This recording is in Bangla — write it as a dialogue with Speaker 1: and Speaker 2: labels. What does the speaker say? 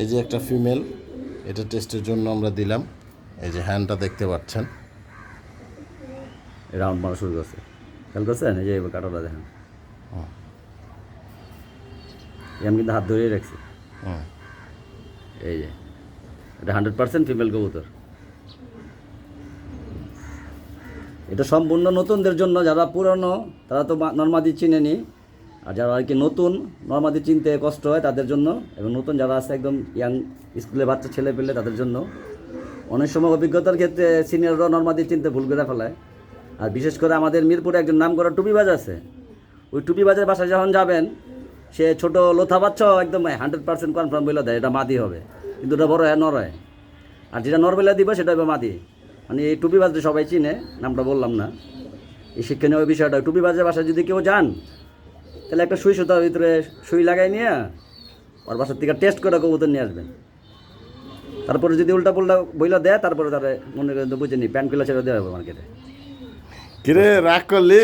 Speaker 1: এই যে একটা ফিমেল, এটা টেস্টের জন্য আমরা দিলাম। এই যে হ্যান্ডটা দেখতে পাচ্ছেন,
Speaker 2: রাউন্ড মারা শুরু করছে, খেয়াল করছেন? এই যে কাটাটা দেখেন, আমি কিন্তু হাত ধরেই রাখছি। এই যে এটা 100% ফিমেল কবুতর। এটা সম্পূর্ণ নতুনদের জন্য, যারা পুরনো তারা তো নর্মাদি চিনেনি, আর যারা আর কি নতুন নর্মাদি চিনতে কষ্ট হয় তাদের জন্য, এবং নতুন যারা আছে একদম ইয়াং স্কুলে বাচ্চা ছেলে পেলে তাদের জন্য। অনেক সময় অভিজ্ঞতার ক্ষেত্রে সিনিয়ররা নর্মাদি চিনতে ভুল করে ফেলায়। আর বিশেষ করে আমাদের মিরপুরে একজন নাম করা টুপিবাজ আছে, ওই টুপিবাজের বাসায় যখন যাবেন, সে ছোটো লোথা বাচ্চা একদম 100% কনফার্ম বলে দেয় এটা মাদি হবে, কিন্তু ওটা বড় হয় নর হয়। আর যেটা নরবেলা দিবে সেটা হবে মাদি। মানে এই টুপিবাজটা সবাই চিনে, নামটা বললাম না। এই শিক্ষণীয় বিষয়টা, টুপিবাজের বাসায় যদি কেউ যান, তাহলে একটা সুই সুতার ভিতরে সুই লাগাই নিয়ে ওর বাসার থেকে টেস্ট করে কবুতর নিয়ে আসবেন। তারপরে যদি উল্টা পুল্টা বইলা দেয়, তারপরে তারা মনে করে বুঝে নি প্যান্ট খুলে ছেড়ে দেওয়া হবে মার্কেটে।
Speaker 1: কিরে রাগ করলি?